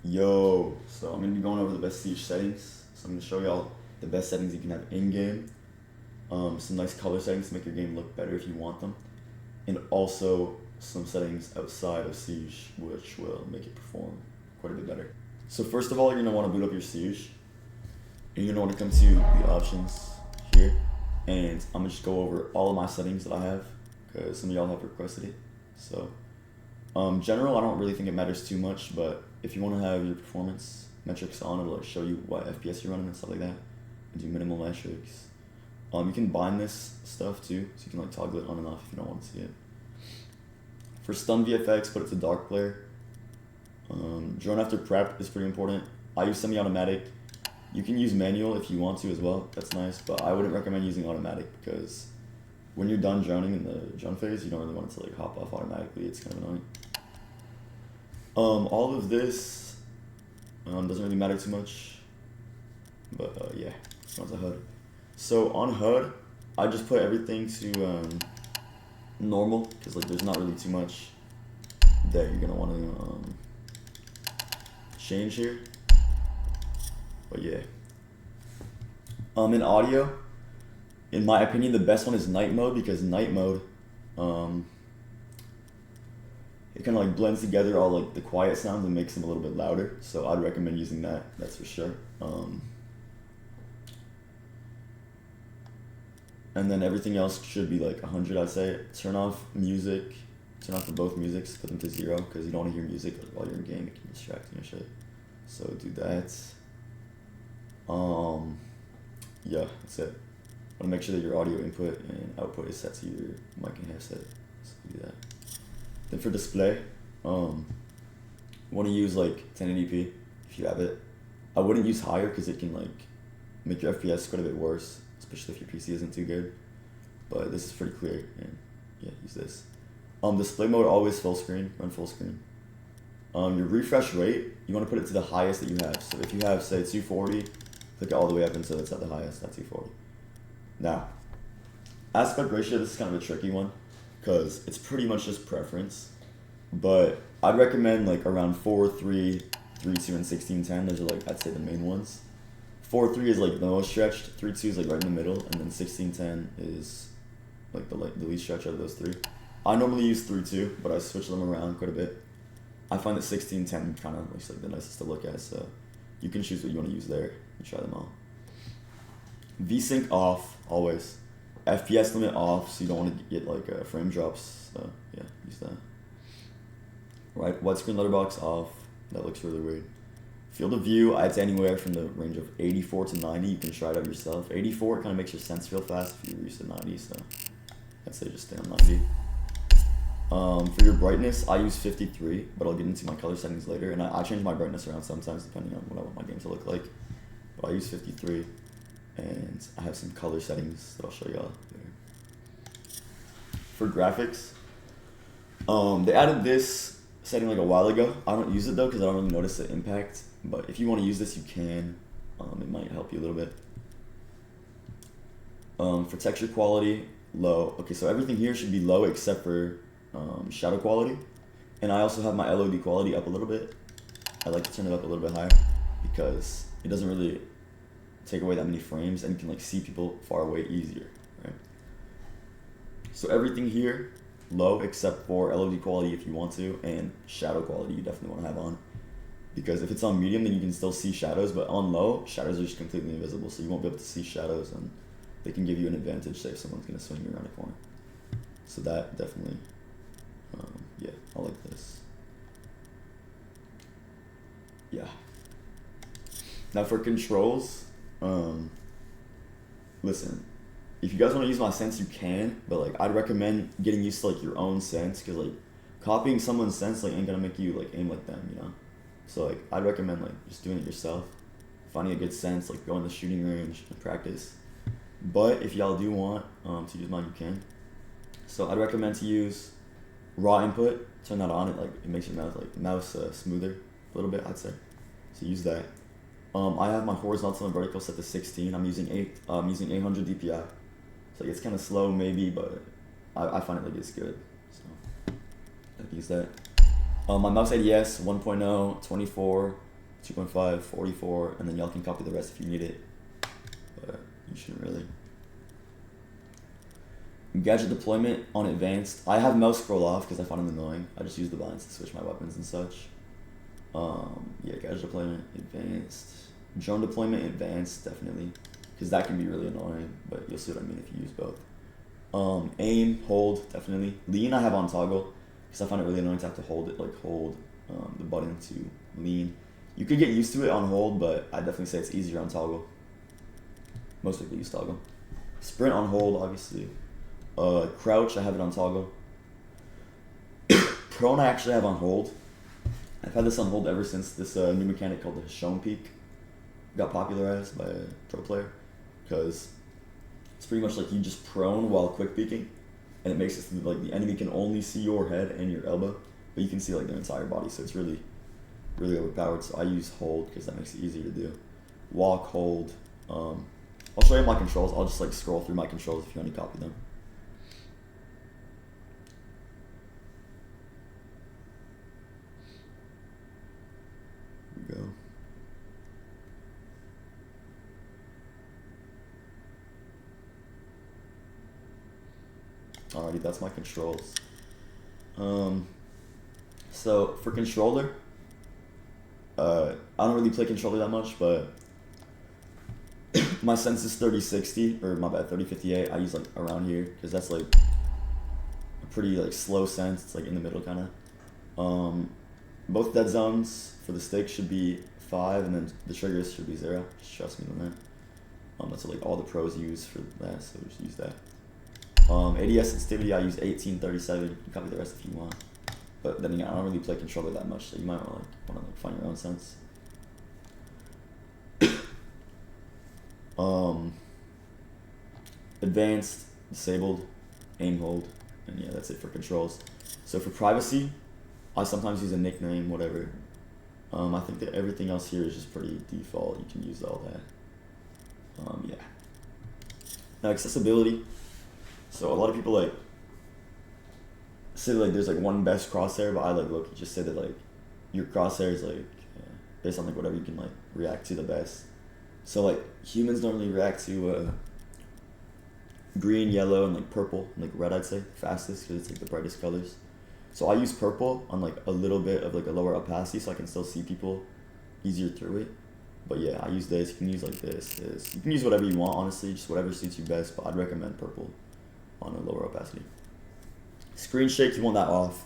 Yo, so I'm gonna be going over the best siege settings. So I'm gonna show y'all the best settings you can have in game. Some nice color settings to make your game look better if you want them, and also some settings outside of siege which will make it perform quite a bit better. So first of all, you're gonna want to boot up your siege, and you're gonna want to come to the options here, and I'm gonna just go over all of my settings that I have because some of y'all have requested it. So general, I don't really think it matters too much, but if you want to have your performance metrics on, it'll like show you what FPS you're running and stuff like that, and do minimal metrics. You can bind this stuff too, so you can like toggle it on and off if you don't want to see it. For stun VFX, put it to dark player. Drone after prep is pretty important. I use semi-automatic. You can use manual if you want to as well, that's nice, but I wouldn't recommend using automatic because when you're done droning in the drone phase, you don't really want it to like hop off automatically, it's kind of annoying. All of this doesn't really matter too much, but yeah, on the HUD. So on HUD, I just put everything to normal because like there's not really too much that you're gonna want to change here. But yeah, in audio, in my opinion, the best one is night mode because night mode, it kind of like blends together all like the quiet sounds and makes them a little bit louder. So I'd recommend using that. That's for sure. And then everything else should be like 100, I'd say. Turn off music. Turn off for both musics. Put them to 0 because you don't want to hear music while you're in game. It can distract you and shit. So do that. Yeah, that's it. Want to make sure that your audio input and output is set to your mic and headset. So do that. Then for display, you want to use like 1080p if you have it. I wouldn't use higher because it can like make your FPS quite a bit worse, especially if your PC isn't too good. But this is pretty clear, and yeah, use this. Display mode, always full screen, run full screen. Your refresh rate, you want to put it to the highest that you have. So if you have, say, 240, click it all the way up until it's at the highest, at 240. Now, aspect ratio, this is kind of a tricky one because it's pretty much just preference. But I'd recommend like around 4:3, 3:2, and 16:10. Those are like, I'd say the main ones. 4:3 is like the most stretched, 3:2 is like right in the middle, and then 16:10 is like the least stretched out of those three. I normally use 3:2, but I switch them around quite a bit. I find that 16:10 kind of looks like the nicest to look at, so you can choose what you want to use there and try them all. VSync off, always. FPS limit off, so you don't want to get like frame drops, so yeah, use that. Right, widescreen letterbox off, that looks really weird. Field of view, I'd say anywhere from the range of 84 to 90, you can try it out yourself. 84 kind of makes your sense feel fast if you're used to 90, so I'd say just stay on 90. For your brightness, I use 53, but I'll get into my color settings later, and I change my brightness around sometimes depending on what I want my game to look like. But I use 53, and I have some color settings that I'll show y'all later. For graphics, they added this setting like a while ago. I don't use it though because I don't really notice the impact, but if you want to use this, you can. It might help you a little bit. For texture quality, low. Okay, so everything here should be low except for shadow quality, and I also have my LOD quality up a little bit. I like to turn it up a little bit higher because it doesn't really take away that many frames, and you can like see people far away easier, right? So everything here low except for LOD quality if you want to, and shadow quality you definitely want to have on, because if it's on medium then you can still see shadows, but on low, shadows are just completely invisible, so you won't be able to see shadows, and they can give you an advantage, say if someone's going to swing you around a corner. So that definitely, yeah, I like this. Yeah. Now for controls, listen, if you guys want to use my SENS, you can, but like I'd recommend getting used to like your own SENS, because like copying someone's SENS like ain't gonna make you like aim like them, you know. So like I'd recommend like just doing it yourself, finding a good SENS, like go in the shooting range and practice. But if y'all do want to use mine, you can. So I'd recommend to use raw input. Turn that on. It makes your mouse smoother a little bit, I'd say. So use that. I have my horizontal and vertical set to 16. I'm using 800 DPI. So it's kind of slow maybe, but I find it like it's good. So I use that. My mouse ADS 1.0, 24, 2.5, 44, and then y'all can copy the rest if you need it. But you shouldn't really. Gadget deployment on advanced. I have mouse scroll off because I find it annoying. I just use the buttons to switch my weapons and such. Yeah, gadget deployment advanced. Drone deployment advanced, definitely, because that can be really annoying. But you'll see what I mean if you use both. Aim, hold, definitely. Lean I have on toggle because I find it really annoying to have to hold it, like hold the button to lean. You could get used to it on hold, but I definitely say it's easier on toggle. Most people use toggle. Sprint on hold, obviously. Crouch, I have it on toggle. Prone, I actually have on hold. I've had this on hold ever since this new mechanic called the Shown Peak got popularized by a pro player, because it's pretty much like you just prone while quick peeking, and it makes it so like the enemy can only see your head and your elbow, but you can see like their entire body, so it's really, really overpowered. So I use hold because that makes it easier to do. Walk, hold. I'll show you my controls. I'll just like scroll through my controls if you want to copy them. Here we go. Alrighty, that's my controls. So for controller, I don't really play controller that much, but my SENS is 3060, or my bad, 3058. I use like around here because that's like a pretty like slow SENS. It's like in the middle kind of. Both dead zones for the stick should be 5, and then the triggers should be 0. Just trust me on that. That's what like all the pros use for that, so just use that. ADS sensitivity, I use 1837. You can copy the rest if you want. But then again, I don't really play controller that much, so you might want to find your own sense. Advanced, disabled, aim, hold, and yeah, that's it for controls. So for privacy, I sometimes use a nickname, whatever. I think that everything else here is just pretty default. You can use all that. Yeah. Now accessibility. So a lot of people like say like there's like one best crosshair, but I like look just say that like your crosshair is like based on like whatever you can like react to the best. So like humans normally react to green, yellow, and like purple, and like red I'd say fastest because it's like the brightest colors. So I use purple on like a little bit of like a lower opacity so I can still see people easier through it. But yeah, I use this. You can use like this. You can use whatever you want, honestly, just whatever suits you best, but I'd recommend purple on a lower opacity. Screen shake, you want that off.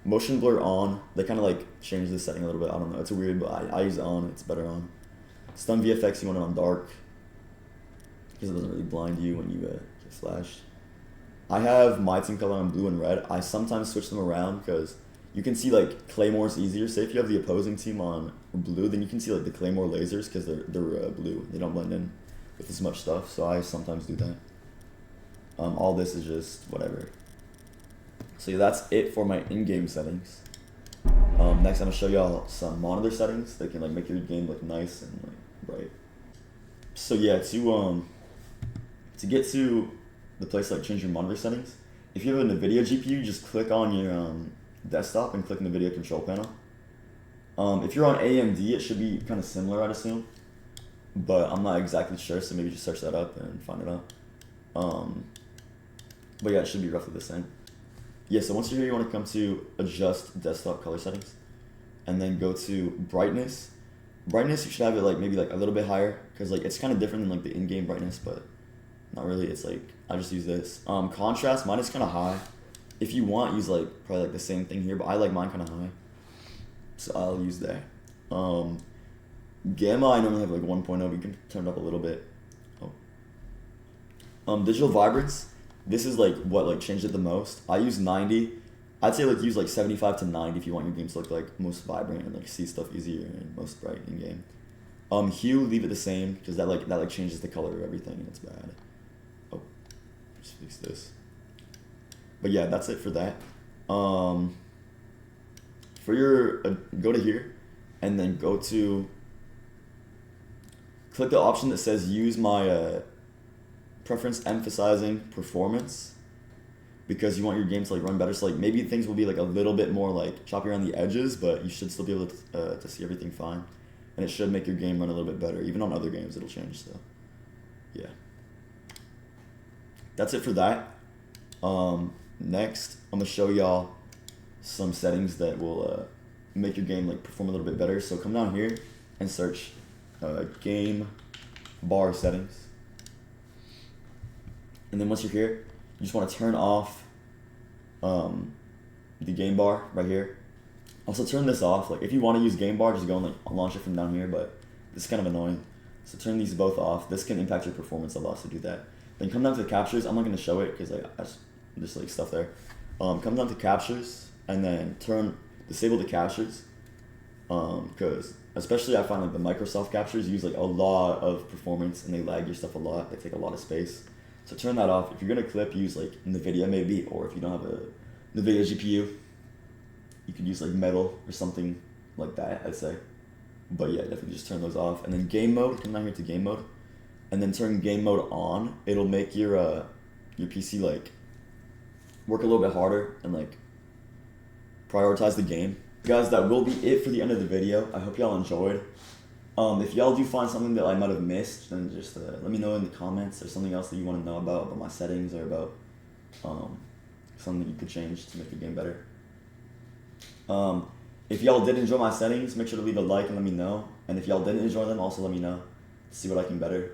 Motion blur on. They kind of like change the setting a little bit. I don't know. It's weird, but I use it on. It's better on. Stun VFX, you want it on dark because it doesn't really blind you when you get flashed. I have my team color on blue and red. I sometimes switch them around because you can see like claymores easier. Say if you have the opposing team on blue, then you can see like the claymore lasers because they're blue. They don't blend in with as much stuff. So I sometimes do that. All this is just whatever. So yeah, that's it for my in-game settings. Next I'm gonna show y'all some monitor settings that can like make your game look nice and like bright. So yeah, to get to the place to like change your monitor settings, if you have a NVIDIA GPU, just click on your desktop and click on the video control panel. If you're on AMD, it should be kind of similar, I'd assume, but I'm not exactly sure, so maybe just search that up and find it out. But yeah, it should be roughly the same. Yeah, so once you're here, you want to come to adjust desktop color settings, and then go to brightness. Brightness, you should have it like maybe like a little bit higher, because like it's kind of different than like the in-game brightness, but not really. It's like I just use this. Contrast, mine is kind of high. If you want, use like probably like the same thing here, but I like mine kind of high, so I'll use that. Gamma, I normally have like 1.0, but you can turn it up a little bit. Digital vibrance, this is like what like changed it the most. I use 90. I'd say like use like 75 to 90 if you want your game to look like most vibrant and like see stuff easier and most bright in game. Hue, leave it the same because that like changes the color of everything and it's bad. Oh, just fix this. But yeah, that's it for that. For your go to here, and then go to click the option that says use my preference emphasizing performance, because you want your game to like run better. So like maybe things will be like a little bit more like choppy around the edges, but you should still be able to see everything fine. and it should make your game run a little bit better. Even on other games, it'll change. So, yeah. That's it for that. Next, I'm gonna show y'all some settings that will make your game like perform a little bit better. So come down here and search game bar settings, and then once you're here, you just want to turn off the game bar right here. Also turn this off. Like if you want to use game bar, just go and like launch it from down here, but this is kind of annoying. So turn these both off. This can impact your performance a lot, so do that. Then come down to the captures. I'm not going to show it because like I just like stuff there. Come down to captures and then disable the captures. Because especially I find like the Microsoft captures use like a lot of performance and they lag your stuff a lot. They take a lot of space. So turn that off. If you're gonna clip, use like NVIDIA maybe, or if you don't have a NVIDIA GPU, you could use like Metal or something like that, I'd say. But yeah, definitely just turn those off. And then game mode, come down here to game mode, and then turn game mode on. It'll make your PC like work a little bit harder and like prioritize the game. Guys, that will be it for the end of the video. I hope y'all enjoyed. If y'all do find something that I might have missed, then just let me know in the comments, or something else that you want to know about my settings, or about something you could change to make your game better. If y'all did enjoy my settings, make sure to leave a like and let me know. And if y'all didn't enjoy them, also let me know to see what I can better.